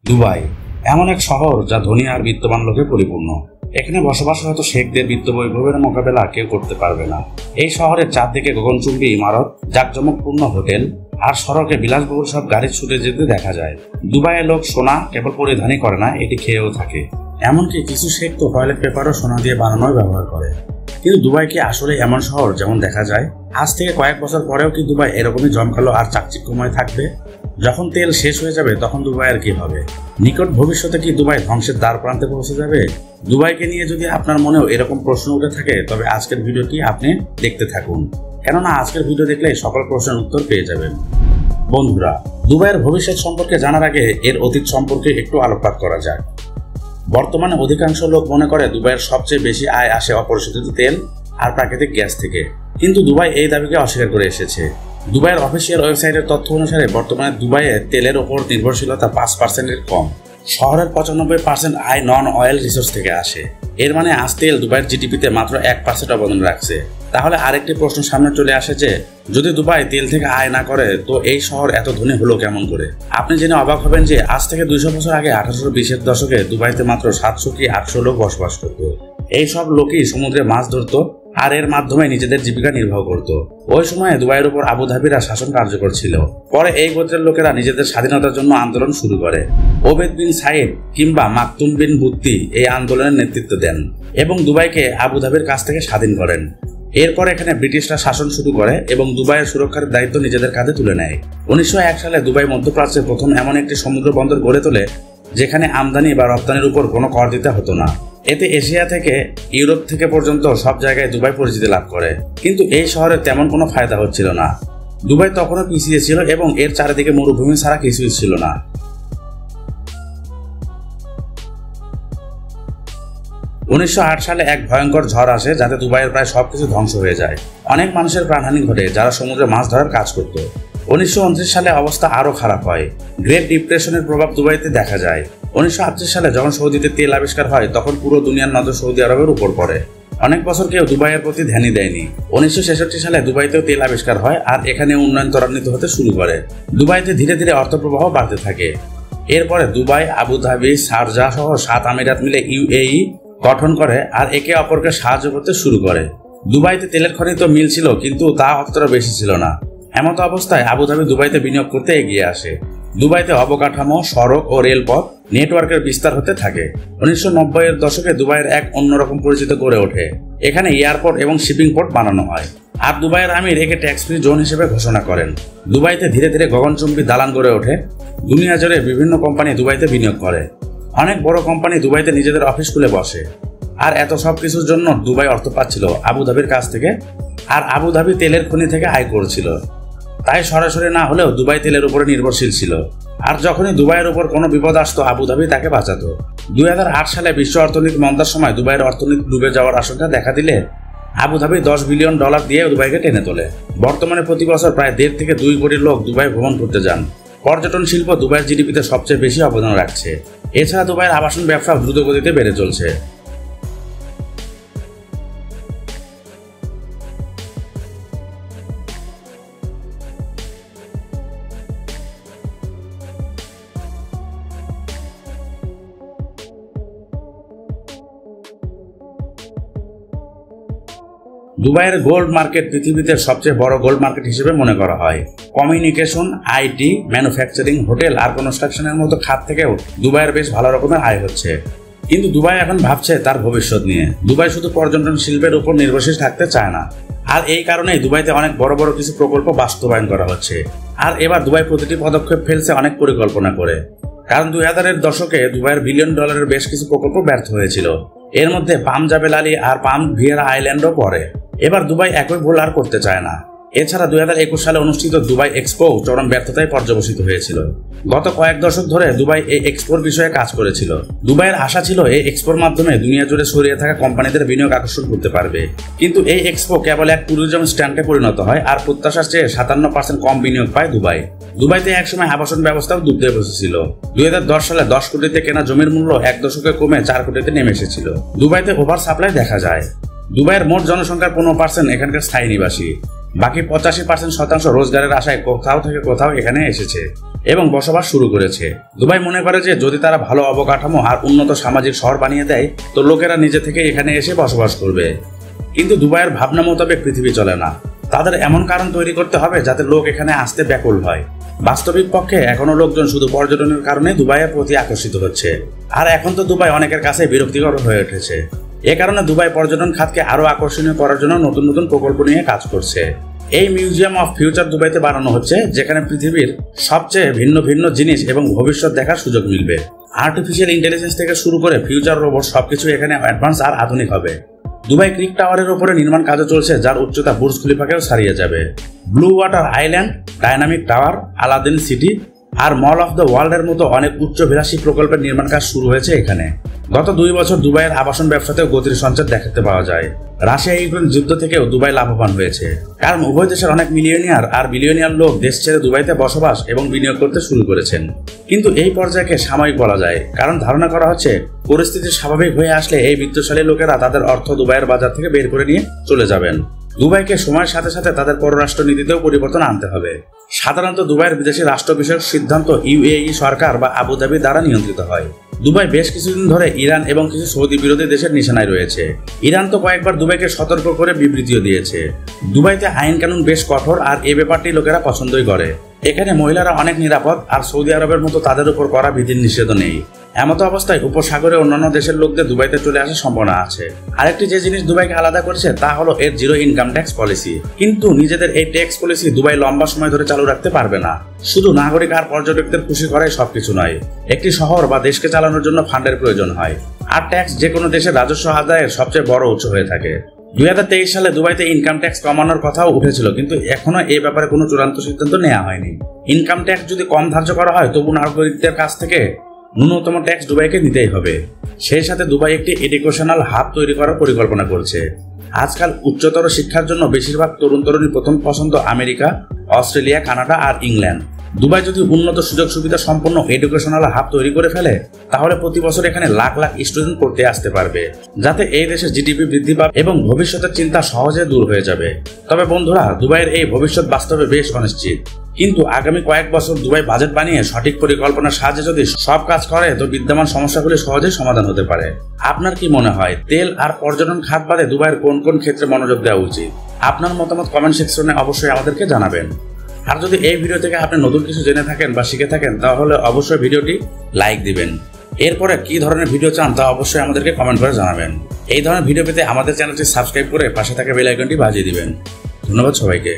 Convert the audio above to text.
Dubai এমন এক শহর যা ধনী আর বিত্তবান লোকে পরিপূর্ণ। এখানে বসবাস হয়তো শেখদের বিত্ত বৈভবের মোকাবেলা কেউ করতে পারবে না। এই শহরের চারদিকে গগনচুম্বী ইমারত, জাঁকজমকপূর্ণ হোটেল আর সড়কে বিলাসবহুল সব গাড়ি ছুটে যেতে দেখা যায়। দুবাইয়ের লোক সোনা কেবল পরিধানই করে না, এটি খেয়েও থাকে। এমনকি কিছু শেখ তো টয়লেট পেপারও সোনা দিয়ে বানানোর ব্যবহার করে। কিন্তু দুবাই কি আসলে এমন শহর যেমন দেখা যায়? আজ থেকে কয়েক বছর পরেও কি দুবাই এরকমই জমকালো আর চাকচিক্যময় থাকবে? যখন তেল শেষ হয়ে যাবে তখন দুবাইয়ের কি হবে? নিকট ভবিষ্যতে কি দুবাই ধ্বংসের দ্বার প্রান্তে পৌঁছে যাবে? দুবাইকে নিয়ে যদি আপনার মনেও এরকম প্রশ্ন উঠে থাকে তবে আজকের ভিডিওটি আপনি দেখতে থাকুন, কেননা আজকের ভিডিও দেখলে সকল প্রশ্নের উত্তর পেয়ে যাবেন। বন্ধুরা, দুবাইয়ের ভবিষ্যৎ সম্পর্কে জানার আগে এর অতীত সম্পর্কে একটু আলোকপাত করা যাক। বর্তমানে অধিকাংশ লোক মনে করে দুবাইয়ের সবচেয়ে বেশি আয় আসে অপরিশোধিত তেল আর প্রাকৃতিক গ্যাস থেকে, কিন্তু দুবাই এই দাবিকে অস্বীকার করে এসেছে। দুবাইয়ের অফিসিয়াল ওয়েবসাইটের তথ্য অনুসারে বর্তমানে দুবাইয়ে তেলের ওপর নির্ভরশীলতা 5%-এর কম। শহরের 95% আয় নন অয়েল রিসোর্স থেকে আসে। এর মানে আজ তেল দুবাইয়ের জিডিপিতে মাত্র 1% অবদান রাখছে। তাহলে আরেকটি প্রশ্ন সামনে চলে আসে যে, যদি দুবাই তেল থেকে আয় না করে তো এই শহর এত ধনী হলো কেমন করে? আপনি জেনে অবাক হবেন যে আজ থেকে 200 বছর আগে 1820-এর দশকে দুবাইতে মাত্র 700 কি 800 লোক বসবাস করত। এই সব লোকই সমুদ্রে মাছ ধরত আর এর মাধ্যমে নিজেদের জীবিকা নির্বাহ করত। ওই সময়ে দুবাইয়ের উপর আবুধাবিরা শাসন কার্যকর ছিল। পরে এই গোত্রের লোকেরা নিজেদের স্বাধীনতার জন্য আন্দোলন শুরু করে। ওবেদ বিন সাইদ কিংবা মাকতুম বিন বুত্তি এই আন্দোলনের নেতৃত্ব দেন এবং দুবাইকে আবুধাবির কাছ থেকে স্বাধীন করেন। এরপর এখানে ব্রিটিশরা শাসন শুরু করে এবং দুবাইয়ের সুরক্ষার দায়িত্ব নিজেদের কাঁধে তুলে নেয়। 1901 সালে দুবাই মধ্যপ্রাচ্যে প্রথম এমন একটি সমুদ্র বন্দর গড়ে তোলে যেখানে আমদানি বা রপ্তানির উপর কোনো কর দিতে হতো না। এতে এশিয়া থেকে ইউরোপ থেকে পর্যন্ত সব জায়গায় দুবাই পরিচিতি লাভ করে। কিন্তু এই শহরে তেমন কোনো ফায়দা হচ্ছিল না। দুবাই তখনও পিছিয়ে ছিল এবং এর চারিদিকে মরুভূমি ছাড়া কিছুই ছিল না। 1908 সালে এক ভয়ঙ্কর ঝড় আসে যাতে দুবাইয়ের প্রায় সবকিছু ধ্বংস হয়ে যায়। অনেক মানুষের প্রাণহানি ঘটে যারা সমুদ্রে মাছ ধরার কাজ করত। 1929 সালে অবস্থা আরও খারাপ হয়। গ্রেট ডিপ্রেশনের প্রভাব দুবাইতে দেখা যায়। 1938 সালে যখন সৌদিতে তেল আবিষ্কার হয় তখন পুরো দুনিয়ার নজর সৌদি আরবের উপর পড়ে। অনেক বছর কেউ দুবাইয়ের প্রতি ধ্যানই দেয়নি। 1966 সালে দুবাইতেও তেল আবিষ্কার হয় আর এখানে উন্নয়ন ত্বরান্বিত হতে শুরু করে। দুবাইতে ধীরে ধীরে অর্থপ্রবাহ বাড়তে থাকে। এরপরে দুবাই, আবুধাবি, শারজাহ সহ 7 আমিরাত মিলে UAE গঠন করে আর একে অপরকে সাহায্য করতে শুরু করে। দুবাইতে তেলের খনি তো মিল ছিল, কিন্তু তা অতটা বেশি ছিল না। এমত অবস্থায় আবুধাবি দুবাইতে বিনিয়োগ করতে এগিয়ে আসে। দুবাইতে অবকাঠামো, সড়ক ও রেলপথ নেটওয়ার্কের বিস্তার হতে থাকে। 1990-এর দশকে দুবাইয়ের এক অন্যরকম পরিচিত গড়ে ওঠে। এখানে এয়ারপোর্ট এবং শিপিং পোর্ট বানানো হয় আর দুবাইয়ের আমির একে ট্যাক্স ফ্রি জোন হিসেবে ঘোষণা করেন। দুবাইতে ধীরে ধীরে গগনচুম্বী দালান গড়ে ওঠে। দুনিয়া জুড়ে বিভিন্ন কোম্পানি দুবাইতে বিনিয়োগ করে। অনেক বড় কোম্পানি দুবাইতে নিজেদের অফিস খুলে বসে। আর এত সব কিছুর জন্য দুবাই অর্থ পাচ্ছিল আবুধাবির কাছ থেকে, আর আবুধাবি তেলের খনি থেকে আয় করছিল। তাই সরাসরি না হলেও দুবাই তেলের উপরে নির্ভরশীল ছিল। আর যখনই দুবাইয়ের উপর কোনো বিপদ আসতো আবুধাবি তাকে বাঁচাতো। 2008 সালে বিশ্ব অর্থনীতি মন্দার সময় দুবাইয়ের অর্থনীতি ডুবে যাওয়ার আশঙ্কা দেখা দিলে আবুধাবি $10 বিলিয়ন দিয়ে দুবাইকে টেনে তোলে। বর্তমানে প্রতি বছর প্রায় 1.5 থেকে 2 কোটি লোক দুবাই ভ্রমণ করতে যান। পর্যটন শিল্প দুবাইয়ের জিডিপিতে সবচেয়ে বেশি অবদান রাখছে। এছাড়া দুবাইয়ের আবাসন ব্যবসা দ্রুত গতিতে বেড়ে চলছে। দুবাইয়ের গোল্ড মার্কেট পৃথিবীতে সবচেয়ে বড় গোল্ড মার্কেট হিসেবে মনে করা হয়। কমিউনিকেশন, আইটি, ম্যানুফ্যাকচারিং, হোটেল আর কনস্ট্রাকশনের মতো খাত থেকেও দুবাইয়ের বেশ ভালো রকমের আয় হচ্ছে। কিন্তু দুবাই এখন ভাবছে তার ভবিষ্যৎ নিয়ে। দুবাই শুধু পর্যটন শিল্পের উপর নির্ভরশীল থাকতে চায় না। আর এই কারণেই দুবাইতে অনেক বড় বড় কিছু প্রকল্প বাস্তবায়ন করা হচ্ছে। আর এবার দুবাই প্রতিটি পদক্ষেপ ফেলছে অনেক পরিকল্পনা করে। কারণ 2000-এর দশকে দুবাইয়ের $1 বিলিয়ন বেশ কিছু প্রকল্প ব্যর্থ হয়েছিল। এর মধ্যে পাম জাবেল আলী আর পাম ভিয়েরা আইল্যান্ডও পড়ে। এবার দুবাই একই ভুল আর করতে চায় না। এছাড়া 2021 সালে অনুষ্ঠিত দুবাই এক্সপো চরম ব্যর্থতায় পর্যবসিত হয়েছিল। গত কয়েক দশক ধরে দুবাই এই এক্সপোর বিষয়ে কাজ করেছিল। দুবাইয়ের আশা ছিল এই এক্সপোর মাধ্যমে দুনিয়া জুড়ে ছড়িয়ে থাকা কোম্পানিদের বিনিয়োগ আকর্ষণ করতে পারবে। কিন্তু এই এক্সপো কেবল এক ট্যুরিজম স্ট্যান্ডে পরিণত হয় আর প্রত্যাশার চেয়ে 57% কম বিনিয়োগ পায় দুবাই। দুবাইতে একসময় আবাসন ব্যবস্থাও ডুবতে বসেছিল। 2010 সালে 10 কোটিতে কেনা জমির মূল্য এক দশকে কমে 4 কোটিতে নেমে এসেছিল। দুবাইতে ওভার সাপ্লাই দেখা যায়। দুবাইয়ের মোট জনসংখ্যার 15% এখানকার স্থায়ী নিবাসী। বাকি 85% রোজগারের আশায় কোথাও থেকে কোথাও এখানে এসেছে এবং বসবাস শুরু করেছে। দুবাই মনে করে যে যদি তারা ভালো অবকাঠামো আর উন্নত সামাজিক শহর বানিয়ে দেয় তো লোকেরা নিজে থেকে এখানে এসে বসবাস করবে। কিন্তু দুবাইয়ের ভাবনা মোতাবেক পৃথিবী চলে না। তাদের এমন কারণ তৈরি করতে হবে যাতে লোক এখানে আসতে ব্যাকুল হয়। বাস্তবিক পক্ষে এখনো লোকজন শুধু পর্যটনের কারণে দুবাইয়ের প্রতি আকর্ষিত হচ্ছে। আর এখন তো দুবাই অনেকের কাছে বিরক্তিকর হয়ে উঠেছে। এ কারণে দুবাই পর্যটন খাতকে আরো আকর্ষণীয় করার জন্য নতুন নতুন প্রকল্প নিয়ে কাজ করছে। এই মিউজিয়াম অফ ফিউচার দুবাইতে বানানো হচ্ছে, যেখানে পৃথিবীর সবচেয়ে ভিন্ন ভিন্ন জিনিস এবং ভবিষ্যৎ দেখার সুযোগ মিলবে। আর্টিফিশিয়াল ইন্টেলিজেন্স থেকে শুরু করে ফিউচার রোবট সবকিছু এখানে অ্যাডভান্স আর আধুনিক হবে। দুবাই ক্রিক টাওয়ারের উপরে নির্মাণ কাজও চলছে, যার উচ্চতা বুর্জ খলিফাকেও ছাড়িয়ে যাবে। Blue Water Island, Dynamic Tower, Aladdin City আর মল অফ দ্য ওয়ার্ল্ডের মতো অনেক উচ্চভিলাষী প্রকল্পের নির্মাণ কাজ শুরু হয়েছে এখানে। গত 2 বছর দুবাইয়ের আবাসন ব্যবসাতেও গতির সঞ্চার দেখাতে পাওয়া যায়। রাশিয়া ইউক্রেন যুদ্ধ থেকেও দুবাই লাভবান হয়েছে, কারণ উভয় দেশের অনেক মিলিয়নিয়ার আর বিলিয়নিয়ার লোক দেশ ছেড়ে দুবাইতে বসবাস এবং বিনিয়োগ করতে শুরু করেছেন। কিন্তু এই পর্যায়কে সাময়িক বলা যায়, কারণ ধারণা করা হচ্ছে পরিস্থিতি স্বাভাবিক হয়ে আসলে এই বিত্তশালী লোকেরা তাদের অর্থ দুবাইয়ের বাজার থেকে বের করে নিয়ে চলে যাবেন। দুবাইকে সময়ের সাথে সাথে তাদের পররাষ্ট্র নীতিতেও পরিবর্তন আনতে হবে। সাধারণত দুবাইয়ের বিদেশি রাষ্ট্র বিষয়ক সিদ্ধান্ত ইউএই সরকার বা আবুধাবি দ্বারা নিয়ন্ত্রিত হয়। দুবাই বেশ কিছুদিন ধরে ইরান এবং কিছু সৌদি বিরোধী দেশের নিশানায় রয়েছে। ইরান তো কয়েকবার দুবাইকে সতর্ক করে বিবৃতিও দিয়েছে। দুবাইতে আইন কানুন বেশ কঠোর আর এ ব্যাপারটি লোকেরা পছন্দই করে। এখানে মহিলারা অনেক নিরাপদ আর সৌদি আরবের মতো তাদের উপর করা বিধির নিষেধ নেই। এমতো অবস্থায় উপসাগরে অন্যান্য দেশের লোকদের দুবাইতে চলে আসার সম্ভাবনা আছে। আরেকটি যে জিনিস দুবাইকে আলাদা করেছে তা হলো এর জিরো ইনকাম ট্যাক্স পলিসি। কিন্তু নিজেদের এই ট্যাক্স পলিসি দুবাই লম্বা সময় ধরে চালু রাখতে পারবে না। শুধু নাগরিক আর পর্যটকদের খুশি করাই সবকিছু নয়। একটি শহর বা দেশকে চালানোর জন্য ফান্ডের প্রয়োজন হয়, আর ট্যাক্স যে কোনো দেশের রাজস্ব আদায়ের সবচেয়ে বড় উৎস হয়ে থাকে। 2023 সালে দুবাইতে ইনকাম ট্যাক্স কমানোর কথাও উঠেছিল, কিন্তু এখনো এই ব্যাপারে কোনো চূড়ান্ত সিদ্ধান্ত নেওয়া হয়নি। ইনকাম ট্যাক্স যদি কম ধার্য করা হয় তবু নাগরিকদের কাছ থেকে ন্যূনতম ট্যাক্স দুবাইকে নিতেই হবে। সেই সাথে দুবাই একটি এডুকেশনাল হাব তৈরি করার পরিকল্পনা করছে। আজকাল উচ্চতর শিক্ষার জন্য বেশিরভাগ তরুণ তরুণীর প্রথম পছন্দ আমেরিকা, অস্ট্রেলিয়া, কানাডা আর ইংল্যান্ড। দুবাই যদি উন্নত সুযোগ সুবিধা সম্পন্ন এডুকেশনাল হাব তৈরি করে ফেলে তাহলে প্রতি বছর এখানে লাখ লাখ স্টুডেন্ট পড়তে আসতে পারবে, যাতে এই দেশের জিডিপি বৃদ্ধি পাবে এবং ভবিষ্যতের চিন্তা সহজে দূর হয়ে যাবে। তবে বন্ধুরা, দুবাইয়ের এই ভবিষ্যৎ বাস্তবে বেশ অনিশ্চিত। কিন্তু আগামী কয়েক বছর দুবাই বাজেট বানিয়ে সঠিক পরিকল্পনার সাহায্যে যদি সব কাজ করে তো বিদ্যমান সমস্যাগুলি সহজেই সমাধান হতে পারে। আপনার কি মনে হয় তেল আর পর্যটন খাত বাদে দুবাইয়ের কোন কোন ক্ষেত্রে মনোযোগ দেওয়া উচিত? আপনার মতামত কমেন্ট সেকশনে অবশ্যই আমাদেরকে জানাবেন। আর যদি এই ভিডিও থেকে আপনি নতুন কিছু জেনে থাকেন বা শিখে থাকেন তাহলে অবশ্যই ভিডিওটি লাইক দিবেন। এরপরে কি ধরনের ভিডিও চান তা অবশ্যই আমাদেরকে কমেন্ট করে জানাবেন। এই ধরনের ভিডিও পেতে আমাদের চ্যানেলটি সাবস্ক্রাইব করে পাশে থাকা বেল আইকনটি বাজিয়ে দিবেন। ধন্যবাদ সবাইকে।